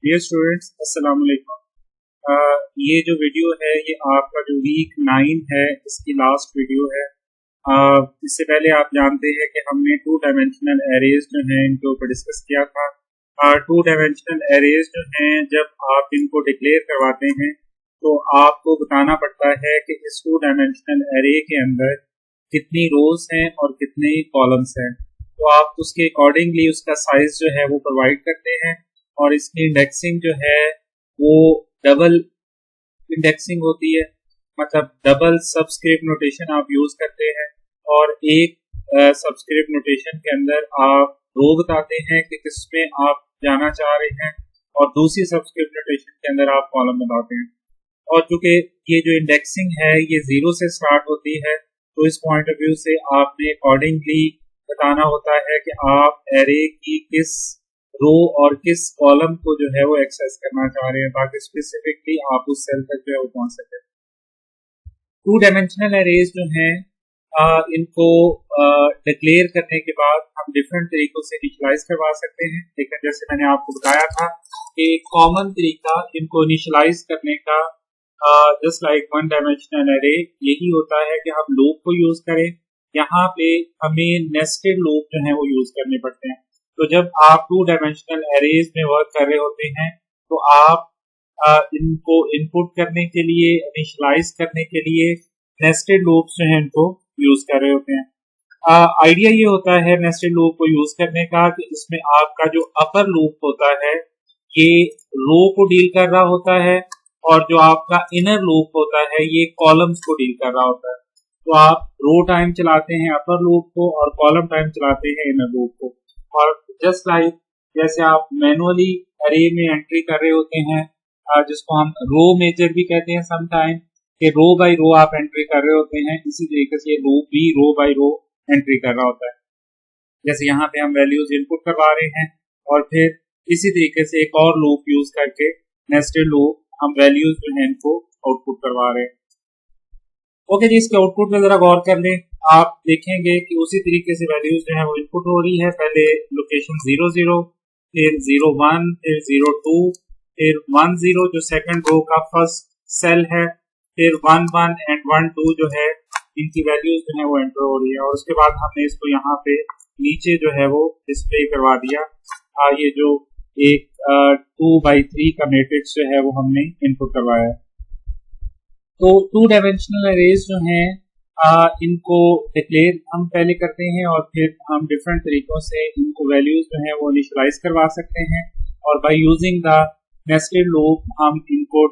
Dear students, अस्सलाम वालेकुम। ये जो वीडियो है ये आपका जो वीक 9 है इसकी लास्ट वीडियो है। इससे पहले आप जानते हैं कि हमने 2 डायमेंशनल एरेज जो हैं इनके ऊपर डिस्कस किया था। 2 डायमेंशनल एरेज जो हैं जब आप इनको डिक्लेयर करवाते हैं तो आपको बताना पड़ता है कि इस 2 डायमेंशनल एरे के अंदर कितनी रोज हैं और कितने कॉलम्स हैं। तो आप उसके अकॉर्डिंगली उसका साइज जो है वो प्रोवाइड करते हैं और इसकी इंडेक्सिंग जो है वो डबल इंडेक्सिंग होती है, मतलब डबल सबस्क्रिप्ट नोटेशन आप यूज करते हैं और एक सबस्क्रिप्ट नोटेशन के अंदर आप रो बताते हैं कि किसमें आप जाना चाह रहे हैं और दूसरी सबस्क्रिप्ट नोटेशन के अंदर आप कॉलम बताते हैं। और चूंकि ये जो इंडेक्सिंग है ये 0 से स्टार्ट होती है तो इस पॉइंट ऑफ व्यू से आपने अकॉर्डिंगली बताना होता है कि आप एरे की किस रो और किस कॉलम को जो है वो एक्सेस करना चाह रहे हैं ताकि स्पेसिफिकली आप उस सेल तक जो है वो पहुंच सके। 2 डायमेंशनल एरेज जो हैं इनको डिक्लेयर करने के बाद हम डिफरेंट तरीकों से इनिशियलाइज करवा सकते हैं, लेकिन जैसे मैंने आपको बताया था कि कॉमन तरीका इनको इनिशियलाइज करने का जस्ट लाइक 1 डायमेंशनल एरे यही होता है कि हम लूप को यूज करें। यहाँ पे हमें नेस्टेड लूप जो है वो यूज करने पड़ते हैं। तो जब आप 2 डायमेंशनल एरेज में वर्क कर रहे होते हैं तो आप इनको इनपुट करने के लिए, इनिशियलाइज करने के लिए नेस्टेड लूप्स जो हैं इनको यूज कर रहे होते हैं। आइडिया ये होता है नेस्टेड लूप को यूज करने का कि इसमें आपका जो अपर लूप होता है ये रो को डील कर रहा होता है और जो आपका इनर लूप होता है ये कॉलम्स को डील कर रहा होता है। तो आप रो टाइम चलाते हैं अपर लूप को और कॉलम टाइम चलाते हैं इनर लूप को। और जस्ट लाइक जैसे आप मैनुअली अरे में एंट्री कर रहे होते हैं जिसको हम रो मेजर भी कहते हैं समटाइम, कि रो बाय रो आप एंट्री कर रहे होते हैं, इसी तरीके से लूप भी रो बाय रो एंट्री कर रहा होता है। जैसे यहाँ पे हम वैल्यूज इनपुट करवा रहे हैं और फिर इसी तरीके से एक और लूप यूज करके नेस्टेड लूप हम वैल्यूज जो है इनको आउटपुट करवा रहे हैं। ओके जी, इसके आउटपुट में जरा गौर कर लें। आप देखेंगे कि उसी तरीके से वैल्यूज जो है वो इनपुट हो रही है। पहले लोकेशन 00, फिर 01, फिर 02, फिर 10 जो सेकंड रो का फर्स्ट सेल है, फिर 11 एंड 12 जो है इनकी वैल्यूज जो है वो एंटर हो रही है। और उसके बाद हमने इसको यहाँ पे नीचे जो है वो डिस्प्ले करवा दिया। ये जो एक 2x3 का मैट्रिक्स जो है वो हमने इनपुट करवाया है। तो 2 डायमेंशनल एरेज जो हैं इनको डिक्लेयर हम पहले करते हैं और फिर हम डिफरेंट तरीकों से इनको वैल्यूज जो है वो इनिशियलाइज करवा सकते हैं और by using the nested loop हम इनको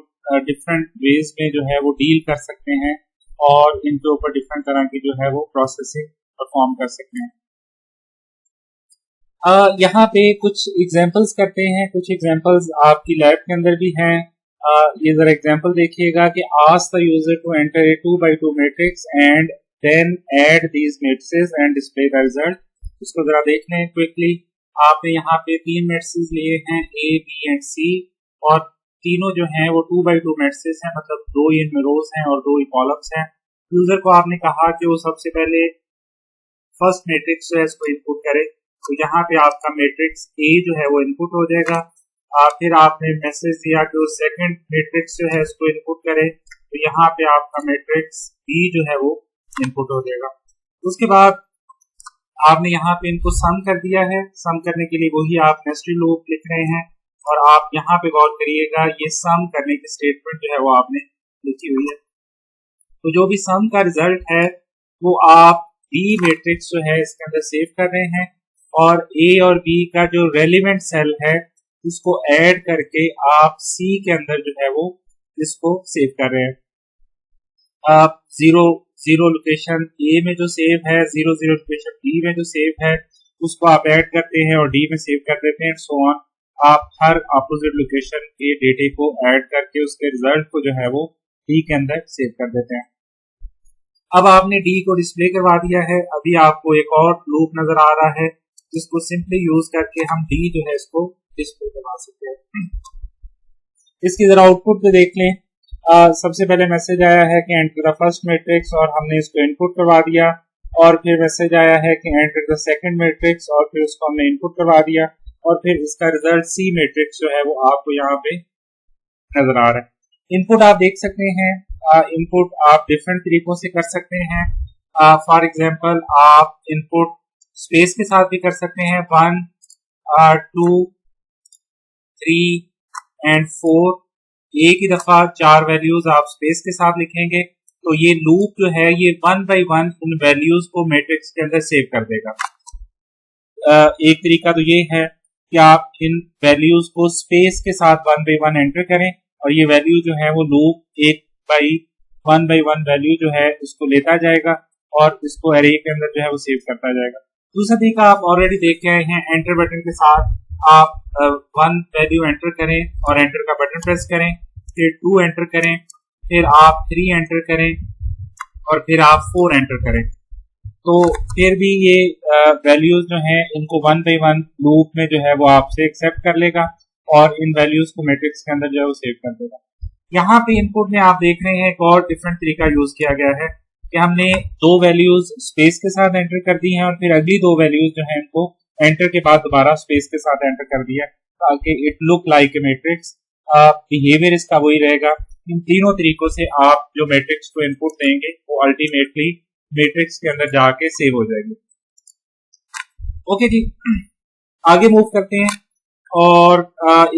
डिफरेंट वेज में जो है वो डील कर सकते हैं और इनके ऊपर डिफरेंट तरह की जो है वो प्रोसेसिंग परफॉर्म कर सकते हैं। यहाँ पे कुछ एग्जांपल्स करते हैं, कुछ एग्जांपल्स आपकी लैब के अंदर भी हैं। ये जरा एग्जांपल देखिएगा कि ask the user to enter a 2x2 matrix and then add these matrices and display the result. इसको जरा देख लें क्विकली। आपने यहाँ पे 3 मैट्रिसेस लिए हैं ए, बी एंड सी और तीनों जो हैं वो 2x2 मैट्रिसेस हैं, मतलब 2 इनमें रोज हैं और 2 कॉलम्स हैं। यूजर को आपने कहा कि वो सबसे पहले फर्स्ट मैट्रिक्स जो है इसको इनपुट करे, तो यहाँ पे आपका मैट्रिक्स ए जो है वो इनपुट हो जाएगा। फिर आपने मैसेज दिया कि वो सेकंड मैट्रिक्स जो है इसको इनपुट करे, तो यहाँ पे आपका मैट्रिक्स बी जो है वो इनपुट हो जाएगा। उसके बाद आपने यहाँ पे इनको सम कर दिया है। सम करने के लिए वही आप नेस्टेड लूप लिख रहे हैं और आप यहाँ पे गौर करिएगा ये सम करने की स्टेटमेंट जो है वो आपने लिखी हुई है। तो जो भी सम का रिजल्ट है वो आप बी मैट्रिक्स जो है इसके अंदर सेव कर रहे हैं और ए और बी का जो रेलिवेंट सेल है इसको ऐड करके आप सी के अंदर जो है वो इसको सेव कर रहे हैं। आप 0 लोकेशन ए में जो सेव है, 0 लोकेशन बी में जो सेव है उसको आप ऐड करते हैं और डी में सेव कर देते हैं। सो ऑन आप हर अपोजिट लोकेशन के डेटे को ऐड करके उसके रिजल्ट को जो है वो डी के अंदर सेव कर देते हैं। अब आपने डी को डिस्प्ले करवा दिया है। अभी आपको एक और लूप नजर आ रहा है जिसको सिंपली यूज करके हम डी जो है इसको डिस्प्ले करवा सकते हैं। इसकी जरा आउटपुट पे देख लें। सबसे पहले मैसेज आया है कि एंटर द फर्स्ट मैट्रिक्स और हमने इसको इनपुट करवा दिया और फिर मैसेज आया है कि एंटर द सेकंड मैट्रिक्स और फिर उसको हमने इनपुट करवा दिया और फिर इसका रिजल्ट सी मैट्रिक्स जो है वो आपको यहाँ पे नजर आ रहा है। इनपुट आप देख सकते हैं, इनपुट आप डिफरेंट तरीकों से कर सकते हैं। फॉर एग्जांपल आप इनपुट स्पेस के साथ भी कर सकते हैं, 1 2 3 एंड 4, एक ही दफा 4 वैल्यूज आप स्पेस के साथ लिखेंगे तो ये लूप जो है ये 1 बाय 1 उन वैल्यूज को मैट्रिक्स के अंदर सेव कर देगा। एक तरीका तो ये है कि आप इन वैल्यूज को स्पेस के साथ 1 बाय 1 एंटर करें और ये वैल्यू जो है वो लूप 1 बाय 1 वैल्यू जो है इसको लेता जाएगा और इसको एरे के अंदर जो है वो सेव करता जाएगा। दूसरा तरीका आप ऑलरेडी देख के आए हैं, एंटर बटन के साथ आप 1 वैल्यू एंटर करें और एंटर का बटन प्रेस करें, फिर 2 एंटर करें, फिर आप 3 एंटर करें और फिर आप 4 एंटर करें, तो फिर भी ये वैल्यूज जो हैं इनको 1 बाय 1 लूप में जो है वो आपसे एक्सेप्ट कर लेगा और इन वैल्यूज को मैट्रिक्स के अंदर जो है वो सेव कर देगा। यहाँ पे इनपुट में आप देख रहे हैं एक और डिफरेंट तरीका यूज किया गया है कि हमने 2 वैल्यूज स्पेस के साथ एंटर कर दी हैं और फिर अगली 2 वैल्यूज जो है इनको एंटर के बाद दोबारा स्पेस के साथ एंटर कर दिया ताकि it look like a matrix. Behaviour इसका वही रहेगा। इन तीनों तरीकों से आप जो मैट्रिक्स को इनपुट देंगे वो अल्टीमेटली मैट्रिक्स के अंदर जाके सेव हो जाएगी। ओके जी, आगे मूव करते हैं और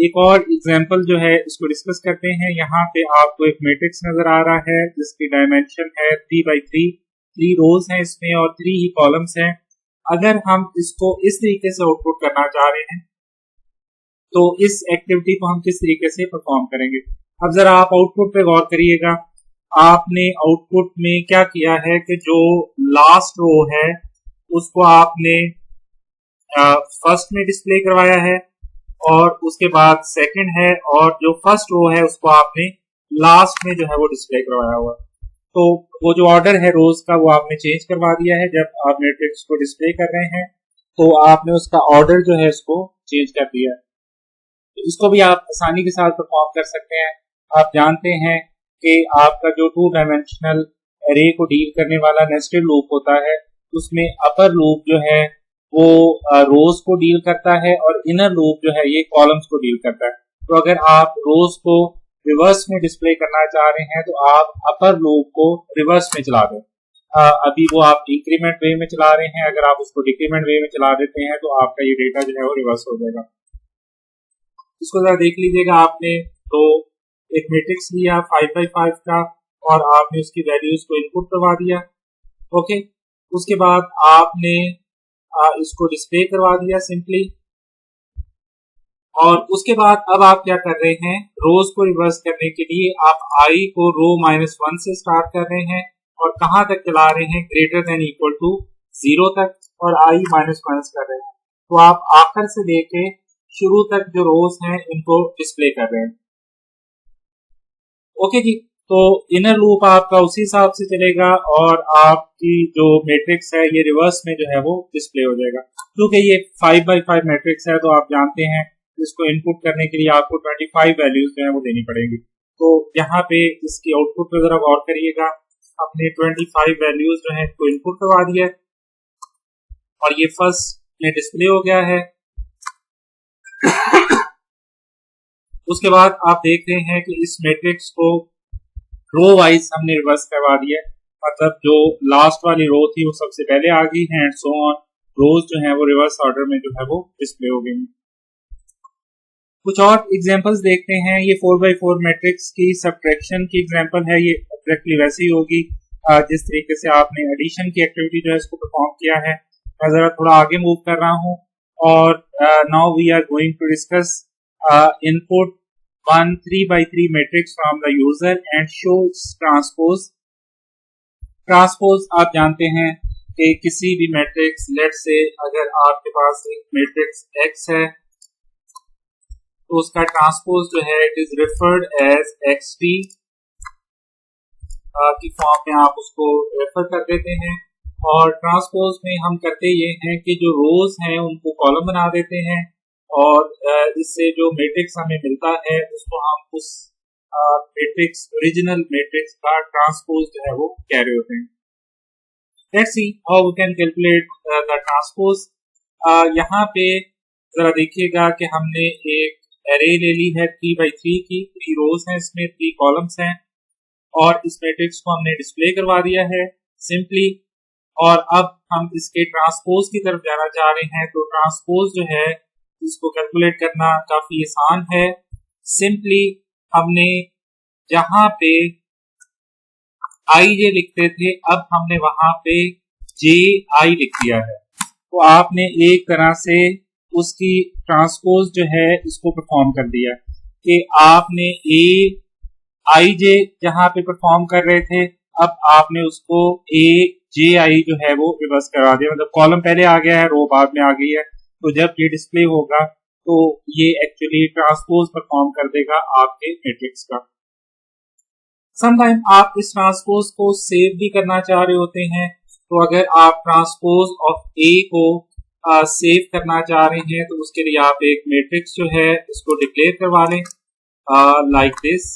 एक और एग्जांपल जो है इसको डिस्कस करते हैं। यहाँ पे आपको एक मैट्रिक्स नजर आ रहा है जिसकी डायमेंशन है 3 बाई 3 रोज हैं इसमें और 3 ही कॉलम्स हैं। अगर हम इसको इस तरीके से आउटपुट करना चाह रहे हैं तो इस एक्टिविटी को हम किस तरीके से परफॉर्म करेंगे। अब जरा आप आउटपुट पे गौर करिएगा। आपने आउटपुट में क्या किया है कि जो लास्ट रो है उसको आपने फर्स्ट में डिस्प्ले करवाया है और उसके बाद सेकंड है और जो फर्स्ट रो है उसको आपने लास्ट में जो है वो डिस्प्ले करवाया हुआ है। तो वो जो ऑर्डर है रोज का वो आपने चेंज करवा दिया है। जब आप मैट्रिक्स को डिस्प्ले कर रहे हैं तो आपने उसका ऑर्डर जो है इसको चेंज कर दिया है। तो इसको भी आप आसानी के साथ परफॉर्म कर सकते हैं। आप जानते हैं कि आपका जो 2 डायमेंशनल एरे को डील करने वाला नेस्टेड लूप होता है उसमें अपर लूप जो है वो रोज को डील करता है और इनर लूप जो है ये कॉलम्स को डील करता है। तो अगर आप रोज को रिवर्स में डिस्प्ले करना चाह रहे हैं तो आप अपर लूप को रिवर्स में चला दें। अभी वो आप इंक्रीमेंट वे में चला रहे हैं, अगर आप उसको डिक्रीमेंट वे में चला देते हैं तो आपका ये डेटा जो है वो रिवर्स हो जाएगा। इसको जरा देख लीजिएगा। आपने तो एक मैट्रिक्स लिया 5 बाई 5 का और आपने उसकी वैल्यूज को इनपुट करवा दिया। ओके, उसके बाद आपने इसको डिस्प्ले करवा दिया सिंपली और उसके बाद अब आप क्या कर रहे हैं, रोज को रिवर्स करने के लिए आप आई को रो -1 से स्टार्ट कर रहे हैं और कहां तक चला रहे हैं, ग्रेटर देन इक्वल टू 0 तक और आई माइनस कर रहे हैं। तो आप आखिर से लेके शुरू तक जो रोज हैं इनको डिस्प्ले कर रहे हैं। ओके जी, तो इनर लूप आपका उसी हिसाब से चलेगा और आपकी जो मैट्रिक्स है ये रिवर्स में जो है वो डिस्प्ले हो जाएगा। क्योंकि ये 5 बाई 5 मैट्रिक्स है तो आप जानते हैं इसको इनपुट करने के लिए आपको 25 वैल्यूज जो है वो देनी पड़ेगी। तो यहाँ पे इसकी आउटपुट पे जरा गौर करिएगा। अपने 25 वैल्यूज जो है इसको इनपुट करवा दिया और ये फर्स्ट में डिस्प्ले हो गया है। उसके बाद आप देख रहे हैं कि इस मैट्रिक्स को रो वाइज हमने रिवर्स करवा दिया, मतलब जो लास्ट वाली रो थी वो सबसे पहले आ गई है एंड सो ऑन। रोज जो है वो रिवर्स ऑर्डर में जो है वो डिस्प्ले हो गई। कुछ और एग्जांपल्स देखते हैं। ये 4 बाई 4 मैट्रिक्स की सबट्रैक्शन की एग्जांपल है। ये एग्जैक्टली वैसी ही होगी जिस तरीके से आपने एडिशन की एक्टिविटी जो है इसको परफॉर्म किया है। मैं जरा थोड़ा आगे मूव कर रहा हूँ और now we are going to discuss input 1 3 by 3 matrix from the user and show transpose। Transpose आप जानते हैं कि किसी भी मैट्रिक्स, लेट से अगर आपके पास एक मैट्रिक्स x है तो उसका ट्रांसपोज जो है it is referred as xt की फॉर्म में आप उसको रेफर कर देते हैं। और ट्रांसपोज में हम करते ये हैं कि जो रोज हैं उनको कॉलम बना देते हैं और इससे जो मैट्रिक्स हमें मिलता है उसको हम उस मैट्रिक्स ओरिजिनल मैट्रिक्स का ट्रांसपोज जो है वो कैरी होते हैं। Let's see how we can calculate the transpose. यहाँ पे जरा देखिएगा कि हमने एक एरे ले ली है 3 बाई 3 की, 3 रोज हैं इसमें, 3 कॉलम्स हैं और इस मैट्रिक्स को हमने डिस्प्ले करवा दिया है सिंपली। और अब हम इसके ट्रांसपोज की तरफ जाना चाह रहे हैं। तो ट्रांसपोज जो है इसको कैलकुलेट करना काफी आसान है। सिंपली हमने जहां पे आई जे लिखते थे अब हमने वहां पे जे आई लिख दिया है। तो आपने एक तरह से उसकी ट्रांसपोज जो है इसको परफॉर्म कर दिया कि आपने ए आई जे जहां पे परफॉर्म कर रहे थे अब आपने उसको ए जे आई जो है वो रिवर्स करा दिया। मतलब कॉलम पहले आ गया है, रो बाद में आ गई है। तो जब ये डिस्प्ले होगा तो ये एक्चुअली ट्रांसपोज परफॉर्म कर देगा आपके मैट्रिक्स का। समटाइम आप इस ट्रांसपोज को सेव भी करना चाह रहे होते हैं। तो अगर आप ट्रांसपोज ऑफ ए को सेव करना चाह रहे हैं तो उसके लिए आप एक मैट्रिक्स जो है इसको डिक्लेयर करवा लें लाइक दिस।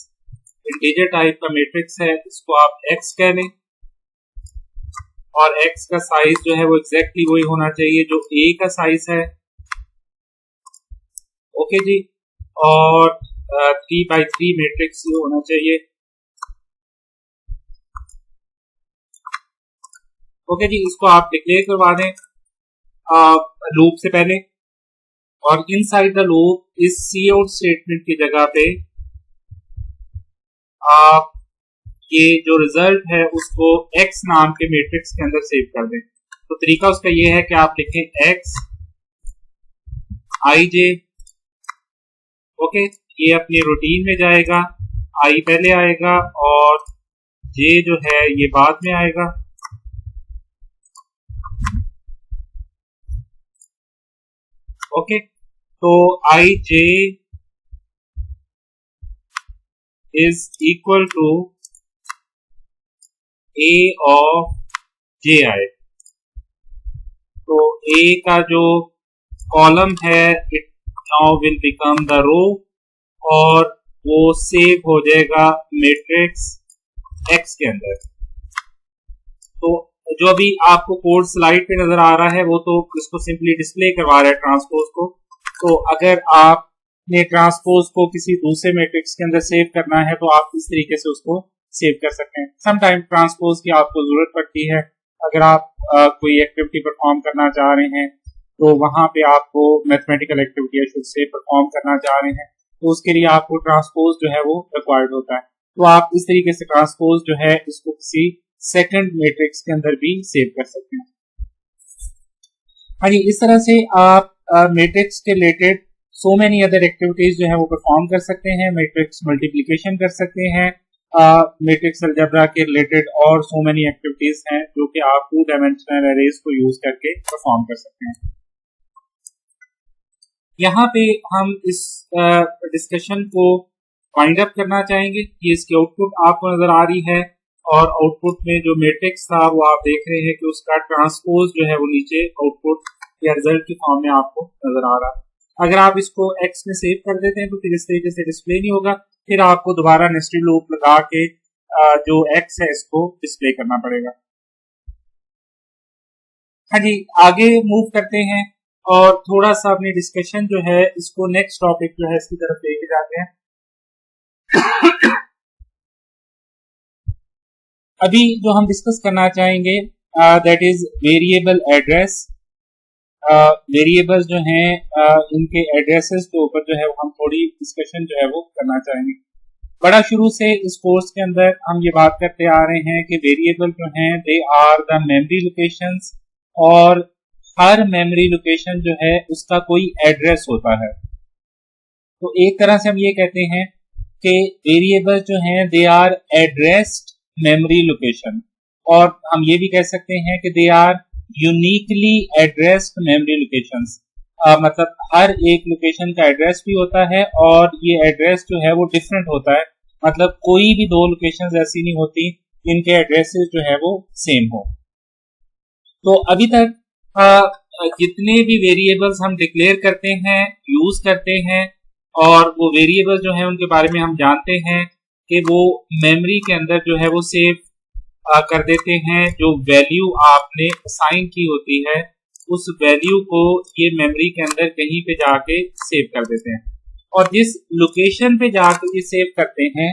इंटीजर टाइप का मैट्रिक्स है, इसको आप एक्स कह लें और एक्स का साइज जो है वो एग्जैक्टली वही होना चाहिए जो ए का साइज है। ओके जी, और 3 बाई 3 मैट्रिक्स होना चाहिए। ओके जी, इसको आप डिक्लेयर करवा दें लूप से पहले। और इनसाइड द लूप इस सी आउट स्टेटमेंट की जगह पे आप ये जो रिजल्ट है उसको x नाम के मैट्रिक्स के अंदर सेव कर दें। तो तरीका उसका ये है कि आप लिखें x आई जे। ओके, ये अपनी रूटीन में जाएगा, आई पहले आएगा और जे जो है ये बाद में आएगा। ओके, तो I J is equal to A of J I. तो ए का जो कॉलम है it now will become the row और वो सेव हो जाएगा मैट्रिक्स एक्स के अंदर। तो जो अभी आपको कोड स्लाइड पे नजर आ रहा है वो तो इसको सिंपली डिस्प्ले करवा रहा है ट्रांसपोज को। तो अगर आपने ट्रांसपोज को किसी दूसरे मैट्रिक्स के अंदर सेव करना है तो आप इस तरीके से उसको सेव कर सकते हैं। समटाइम ट्रांसपोज की आपको जरूरत पड़ती है अगर आप कोई एक्टिविटी परफॉर्म करना चाह रहे हैं तो वहां पे आपको मैथमेटिकल एक्टिविटी या शुड से परफॉर्म करना चाह रहे हैं तो उसके लिए आपको ट्रांसपोज जो है वो रिक्वायर्ड होता है। तो आप इस तरीके से ट्रांसपोज जो है इसको किसी सेकंड मैट्रिक्स के अंदर भी सेव कर सकते हैं। हाँ जी, इस तरह से आप मैट्रिक्स के related so many other activities जो है वो परफॉर्म कर सकते हैं। मैट्रिक्स मल्टीप्लिकेशन कर सकते हैं, मैट्रिक्स अलजेब्रा के रिलेटेड और सो मेनी एक्टिविटीज हैं जो कि आप 2 डायमेंशनल एरेज को यूज करके परफॉर्म कर सकते हैं। यहाँ पे हम इस डिस्कशन को वाइंड अप करना चाहेंगे कि इसकी आउटपुट आपको नजर आ रही है और आउटपुट में जो मैट्रिक्स था वो आप देख रहे हैं कि उसका ट्रांसपोज जो है वो नीचे आउटपुट या रिजल्ट की फॉर्म में आपको नजर आ रहा है। अगर आप इसको एक्स में सेव कर देते हैं तो फिर इस तरीके से डिस्प्ले नहीं होगा, फिर आपको दोबारा नेस्टेड लूप लगा के जो एक्स है इसको डिस्प्ले करना पड़ेगा। हाँ जी, आगे मूव करते हैं और थोड़ा सा अपनी डिस्कशन जो है इसको नेक्स्ट टॉपिक जो है इसकी तरफ लेके जाते हैं। अभी जो हम डिस्कस करना चाहेंगे that is variable address. Variables जो हैं इनके एड्रेसेस के ऊपर जो है हम थोड़ी डिस्कशन जो है वो करना चाहेंगे। बड़ा शुरू से इस कोर्स के अंदर हम ये बात करते आ रहे हैं कि वेरिएबल जो हैं they are the memory locations और हर मेमोरी लोकेशन जो है उसका कोई एड्रेस होता है। तो एक तरह से हम ये कहते हैं कि वेरिएबल जो हैं they are addressed memory location, और हम ये भी कह सकते हैं कि they are uniquely addressed memory locations. मतलब हर एक लोकेशन का एड्रेस भी होता है और ये एड्रेस जो है वो डिफरेंट होता है। मतलब कोई भी 2 लोकेशंस ऐसी नहीं होती जिनके एड्रेसेस जो है वो सेम हो। तो अभी तक जितने भी वेरिएबल्स हम डिक्लेयर करते हैं, यूज करते हैं, और वो वेरिएबल जो है उनके बारे में हम जानते हैं कि वो मेमोरी के अंदर जो है वो सेव कर देते हैं जो वैल्यू आपने असाइन की होती है उस वैल्यू को ये मेमोरी के अंदर कहीं पे जाके सेव कर देते हैं, और जिस लोकेशन पे जाके ये सेव करते हैं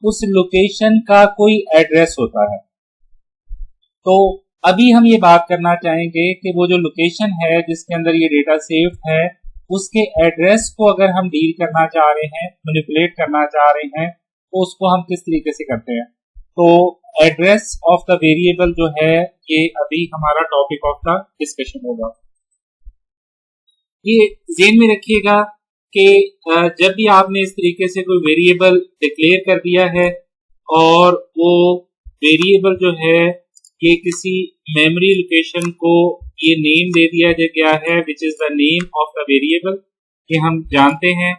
उस लोकेशन का कोई एड्रेस होता है। तो अभी हम ये बात करना चाहेंगे कि वो जो लोकेशन है जिसके अंदर ये डेटा सेव है उसके एड्रेस को अगर हम डील करना चाह रहे हैं, मैनिपुलेट करना चाह रहे हैं, तो उसको हम किस तरीके से करते हैं। तो एड्रेस ऑफ द वेरिएबल जो है ये अभी हमारा टॉपिक ऑफ द डिस्कशन होगा। ये ध्यान में रखिएगा कि जब भी आपने इस तरीके से कोई वेरिएबल डिक्लेयर कर दिया है और वो वेरिएबल जो है ये किसी मेमोरी लोकेशन को ये नेम दे दिया गया है विच is the name of the variable. ये हम जानते हैं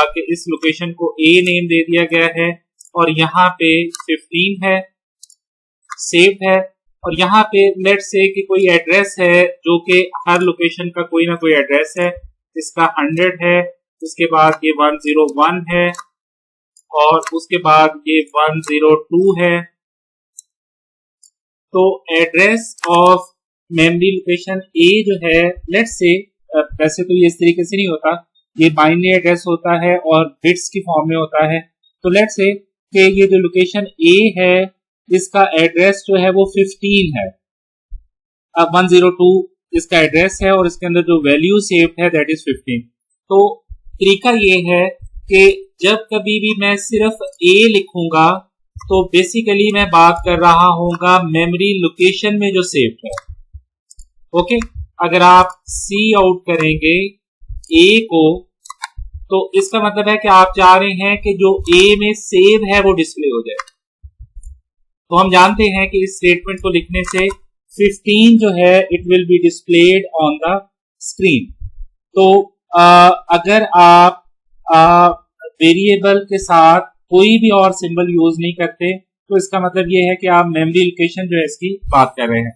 कि इस लोकेशन को ए नेम दे दिया गया है और यहाँ पे 15 है सेव है, और यहाँ पे लेट्स से कि कोई एड्रेस है जो कि हर लोकेशन का कोई ना कोई एड्रेस है, इसका 100 है, उसके बाद ये 101 है और उसके बाद ये 102 है। तो एड्रेस ऑफ मेमोरी लोकेशन ए जो है लेट्स से, वैसे तो ये इस तरीके से नहीं होता, ये बाइनरी एड्रेस होता है और बिट्स की फॉर्म में होता है। तो लेट्स से कि ये जो लोकेशन ए है इसका एड्रेस जो है वो 15 है, अब 102 इसका एड्रेस है और इसके अंदर जो वैल्यू सेव्ड है दैट इज 15। तो तरीका ये है कि जब कभी भी मैं सिर्फ ए लिखूंगा तो बेसिकली मैं बात कर रहा हूँगा मेमोरी लोकेशन में जो सेव्ड है। ओके, अगर आप सी आउट करेंगे ए को तो इसका मतलब है कि आप चाह रहे हैं कि जो ए में सेव है वो डिस्प्ले हो जाए। तो हम जानते हैं कि इस स्टेटमेंट को लिखने से 15 जो है it will be displayed on the screen. तो अगर आप वेरिएबल के साथ कोई भी और सिंबल यूज नहीं करते तो इसका मतलब ये है कि आप मेमोरी लोकेशन जो है इसकी बात कर रहे हैं।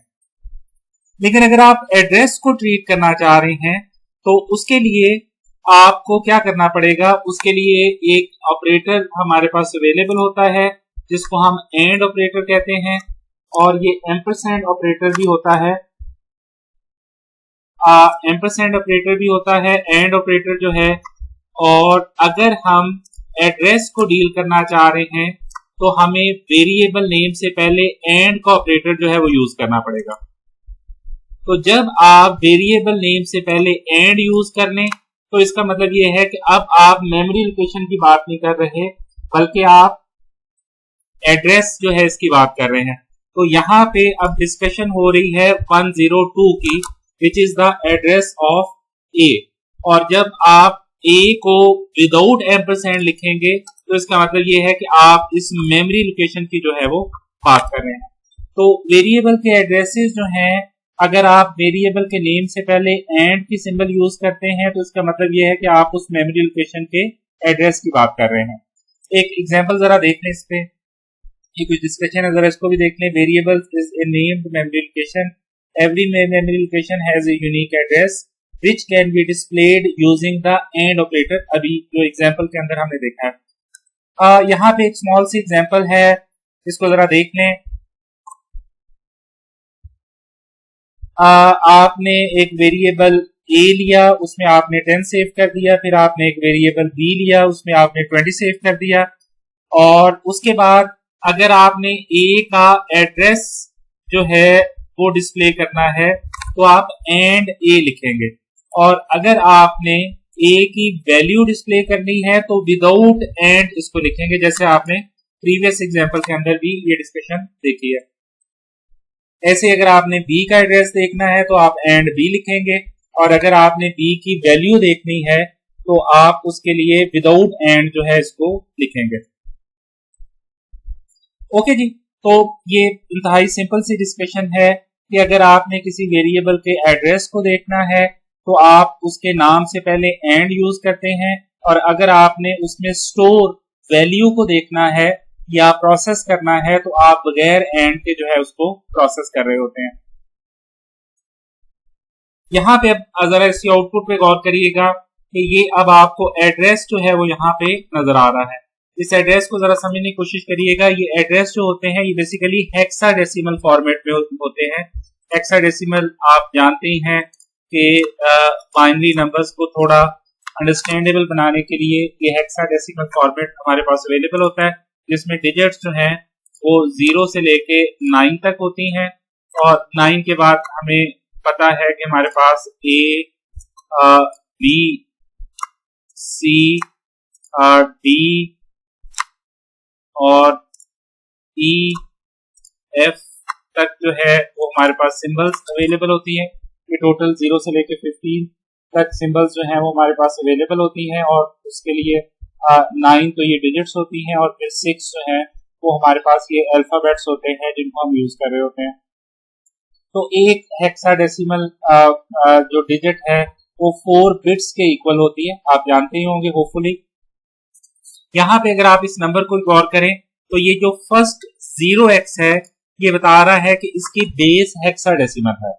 लेकिन अगर आप एड्रेस को ट्रीट करना चाह रहे हैं तो उसके लिए आपको क्या करना पड़ेगा, उसके लिए एक ऑपरेटर हमारे पास अवेलेबल होता है जिसको हम एंड ऑपरेटर कहते हैं, और ये एम्परसैंड ऑपरेटर भी होता है, एम्परसैंड ऑपरेटर भी होता है, एंड ऑपरेटर जो है। और अगर हम एड्रेस को डील करना चाह रहे हैं तो हमें वेरिएबल नेम से पहले एंड का ऑपरेटर जो है वो यूज करना पड़ेगा। तो जब आप वेरिएबल नेम से पहले एंड यूज कर लें तो इसका मतलब ये है कि अब आप मेमोरी लोकेशन की बात नहीं कर रहे बल्कि आप एड्रेस जो है इसकी बात कर रहे हैं। तो यहाँ पे अब डिस्कशन हो रही है 102 की which is the address of A, और जब आप ए को विदाउट एम्परसैंड लिखेंगे तो इसका मतलब ये है कि आप इस मेमोरी लोकेशन की जो है वो बात कर रहे हैं। तो वेरिएबल के एड्रेसेस जो हैं, अगर आप वेरिएबल के नेम से पहले एंड की सिंबल यूज करते हैं तो इसका मतलब ये है कि आप उस मेमोरी लोकेशन के एड्रेस की बात कर रहे हैं। एक एग्जांपल जरा देख लें इस पे, ये कुछ डिस्कशन है, जरा इसको भी देख लें। Variable is a named memory location, every memory location has a unique address which can be displayed using the AND operator। अभी जो एग्जांपल के अंदर हमने देखा है, यहाँ पे एक स्मॉल सी एग्जांपल है, इसको जरा देख लें। आपने एक वेरिएबल ए लिया, उसमें आपने 10 सेव कर दिया, फिर आपने एक वेरिएबल बी लिया, उसमें आपने 20 सेव कर दिया, और उसके बाद अगर आपने ए का एड्रेस जो है वो डिस्प्ले करना है तो आप एंड ए लिखेंगे, और अगर आपने ए की वैल्यू डिस्प्ले करनी है तो विदाउट एंड इसको लिखेंगे, जैसे आपने प्रीवियस एग्जांपल के अंदर भी ये डिस्कशन देखी है। ऐसे अगर आपने बी का एड्रेस देखना है तो आप एंड बी लिखेंगे, और अगर आपने बी की वैल्यू देखनी है तो आप उसके लिए विदाउट एंड जो है इसको लिखेंगे। ओके जी, तो ये इंतहाई सिंपल सी डिस्कशन है कि अगर आपने किसी वेरिएबल के एड्रेस को देखना है तो आप उसके नाम से पहले एंड यूज करते हैं, और अगर आपने उसमें स्टोर वैल्यू को देखना है या प्रोसेस करना है तो आप बगैर एंड के जो है उसको प्रोसेस कर रहे होते हैं। यहाँ पे अब जरा इसकी आउटपुट पे गौर करिएगा कि ये अब आपको एड्रेस जो है वो यहाँ पे नजर आ रहा है। इस एड्रेस को जरा समझने की कोशिश करिएगा। ये एड्रेस जो होते हैं ये बेसिकली हेक्साडेसिमल फॉर्मेट में होते हैं, हेक्साडेसिमल आप जानते ही हैं कि बाइनरी नंबर्स को थोड़ा अंडरस्टैंडेबल बनाने के लिए ये हेक्साडेसिमल फॉर्मेट हमारे पास अवेलेबल होता है, जिसमें डिजिट्स जो हैं वो 0 से लेके 9 तक होती हैं, और 9 के बाद हमें पता है कि हमारे पास A, B, C, D और E, F तक जो है वो हमारे पास सिंबल्स अवेलेबल होती हैं। ये टोटल 0 से लेके 15 तक सिंबल्स जो हैं वो हमारे पास अवेलेबल होती हैं, और उसके लिए 9 तो ये डिजिट्स होती हैं, और फिर 6 जो है वो हमारे पास ये अल्फाबेट्स होते हैं जिनको हम यूज कर रहे होते हैं। तो एक हेक्साडेसिमल जो डिजिट है वो 4 बिट्स के इक्वल होती है, आप जानते ही होंगे होपफुली। यहाँ पे अगर आप इस नंबर को गौर करें तो ये जो फर्स्ट 0x है ये बता रहा है कि इसकी बेस हेक्साडेसिमल है।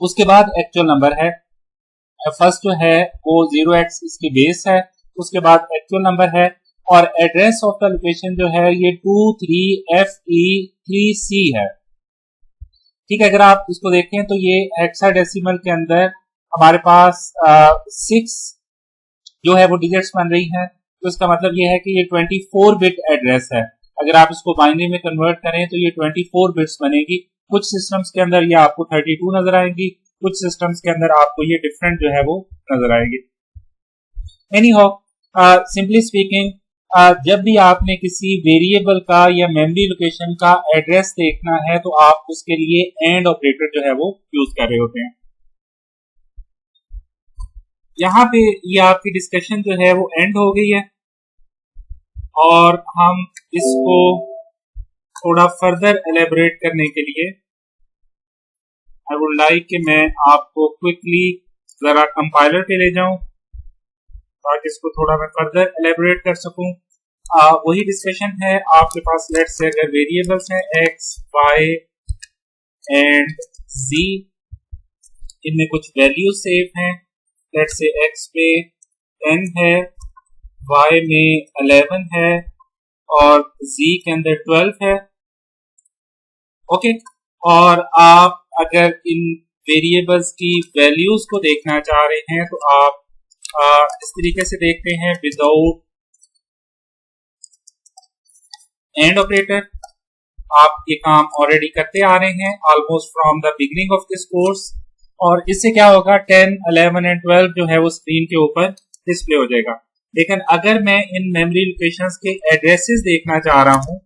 उसके बाद एक्चुअल नंबर है, फर्स्ट जो है वो 0x इसकी बेस है, उसके बाद एक्चुअल नंबर है, और एड्रेस ऑफ द लोकेशन जो है ये 23FE3C है। ठीक है, अगर आप इसको देखें तो ये हेक्साडेसिमल के अंदर हमारे पास 6 जो है वो डिजिट्स बन रही हैं, तो इसका मतलब ये है कि ये 24 बिट एड्रेस है। अगर आप इसको बाइनरी में कन्वर्ट करें तो ये 24 बिट्स बनेगी। कुछ सिस्टम्स के अंदर ये आपको 32 नजर आएंगी, कुछ सिस्टम्स के अंदर आपको ये डिफरेंट जो है वो नजर आएगी। एनी हाउ, सिंपली स्पीकिंग, जब भी आपने किसी वेरिएबल का या मेमोरी लोकेशन का एड्रेस देखना है तो आप उसके लिए एंड ऑपरेटर जो है वो यूज कर रहे होते हैं। यहाँ पे ये आपकी डिस्कशन जो है वो एंड हो गई है, और हम इसको थोड़ा फर्दर एलेबोरेट करने के लिए आई वुड लाइक कि मैं आपको क्विकली जरा कंपाइलर पे ले जाऊं ताकि इसको थोड़ा मैं फर्दर एलेबोरेट कर सकूं। वही डिस्कशन है आपके पास। लेट्स से अगर वेरिएबल्स हैं x, y एंड z, इनमें कुछ वैल्यूज सेव हैं। लेट्स से x पे 10 है, y में 11 है और z के अंदर 12 है। ओके, और आप अगर इन वेरिएबल्स की वैल्यूज को देखना चाह रहे हैं तो आप इस तरीके से देखते हैं, विदाउट एंड ऑपरेटर। आप ये काम ऑलरेडी करते आ रहे हैं almost from the beginning of this course, और इससे क्या होगा 10, 11 एंड 12 जो है वो स्क्रीन के ऊपर डिस्प्ले हो जाएगा। लेकिन अगर मैं इन मेमोरी लोकेशंस के एड्रेसेस देखना चाह रहा हूं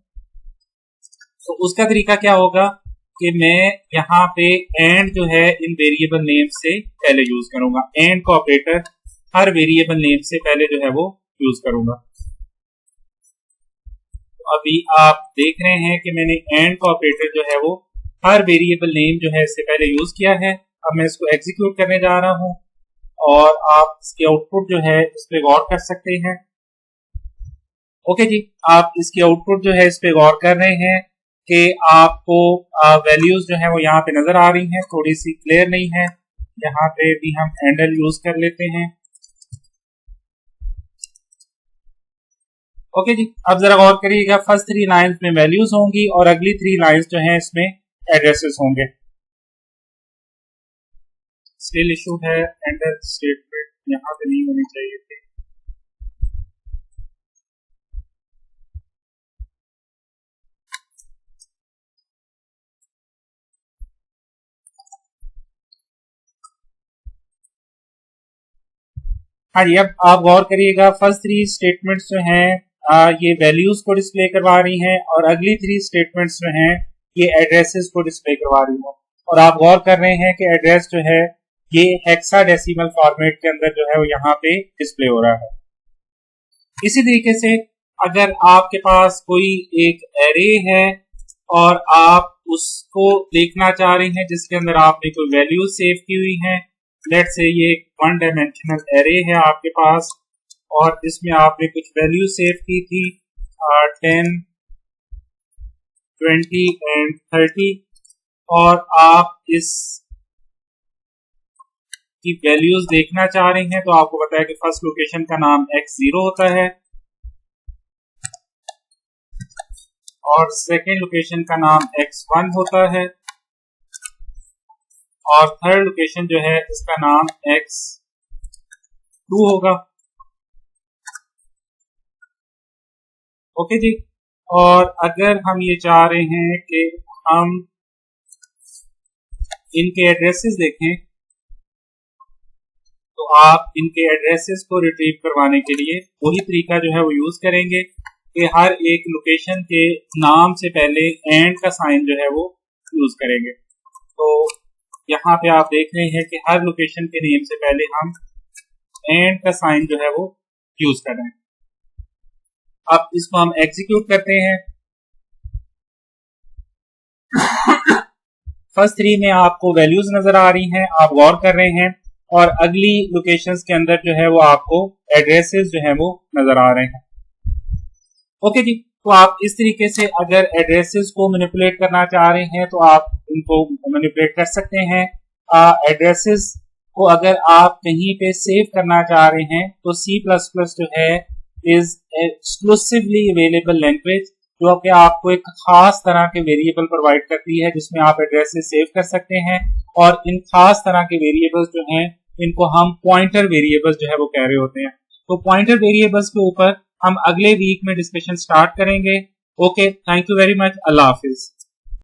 तो उसका तरीका क्या होगा कि मैं यहाँ पे एंड जो है इन वेरिएबल नेम से पहले यूज करूंगा। एंड का ऑपरेटर हर वेरिएबल नेम से पहले जो है वो यूज करूंगा। तो अभी आप देख रहे हैं कि मैंने एंड का ऑपरेटर जो है वो हर वेरिएबल नेम जो है इससे पहले यूज किया है। अब मैं इसको एग्जीक्यूट करने जा रहा हूं और आप इसके आउटपुट जो है इस पे गौर कर सकते हैं। ओके जी, आप इसके आउटपुट जो है इस पे गौर कर रहे हैं कि आपको वैल्यूज जो है वो यहाँ पे नजर आ रही हैं, थोड़ी सी क्लियर नहीं है। यहाँ पे भी हम हैंडल यूज कर लेते हैं। ओके जी, अब जरा गौर करिएगा, फर्स्ट 3 लाइंस में वैल्यूज होंगी और अगली 3 लाइंस जो हैं इसमें एड्रेसेस होंगे। स्टिल इशू है, हैंडल स्टेटमेंट यहाँ पे नहीं होनी चाहिए थे। हाँ जी, अब आप गौर करिएगा, फर्स्ट 3 स्टेटमेंट्स जो हैं ये वैल्यूज को डिस्प्ले करवा रही हैं और अगली 3 स्टेटमेंट्स जो हैं ये एड्रेसेस को डिस्प्ले करवा रही हैं। और आप गौर कर रहे हैं कि एड्रेस जो है ये हेक्साडेसिमल फॉर्मेट के अंदर जो है वो यहाँ पे डिस्प्ले हो रहा है। इसी तरीके से अगर आपके पास कोई एक एरे है और आप उसको देखना चाह रहे हैं जिसके अंदर आपने कोई वैल्यू सेव की हुई है, लेट्स से ये एक 1 डायमेंशनल एरे है आपके पास और इसमें आपने कुछ वैल्यू सेव की थी 10, 20 एंड 30, और आप इस की वैल्यूज देखना चाह रहे हैं तो आपको पता है कि फर्स्ट लोकेशन का नाम x0 होता है और सेकेंड लोकेशन का नाम x1 होता है और थर्ड लोकेशन जो है इसका नाम x2 होगा। ओके जी। और अगर हम ये चाह रहे हैं कि हम इनके एड्रेसेस देखें तो आप इनके एड्रेसेस को रिट्रीव करवाने के लिए वही तरीका जो है वो यूज करेंगे कि हर एक लोकेशन के नाम से पहले एंड का साइन जो है वो यूज करेंगे। तो यहाँ पे आप देख रहे हैं कि हर लोकेशन के नेम से पहले हम एंड का साइन जो है वो यूज कर रहे हैं। अब इसको हम एग्जीक्यूट करते हैं। फर्स्ट 3 में आपको वैल्यूज नजर आ रही हैं, आप गौर कर रहे हैं, और अगली लोकेशंस के अंदर जो है वो आपको एड्रेसेस जो है वो नजर आ रहे हैं। ओके जी। तो आप इस तरीके से अगर एड्रेसेस को मैनिपुलेट करना चाह रहे हैं तो आप इनको मैनिपुलेट कर सकते हैं। एड्रेसेस को अगर आप कहीं पे सेव करना चाह रहे हैं तो C++ जो है इज एक्सक्लूसिवली अवेलेबल लैंग्वेज जो कि आपको एक खास तरह के वेरिएबल प्रोवाइड करती है जिसमें आप एड्रेसेस सेव कर सकते हैं। और इन खास तरह के वेरिएबल्स जो हैं इनको हम पॉइंटर वेरिएबल्स जो है वो कह रहे होते हैं। तो पॉइंटर वेरिएबल्स के ऊपर हम अगले वीक में डिस्कशन स्टार्ट करेंगे। Okay, thank you very much. Allah Hafiz.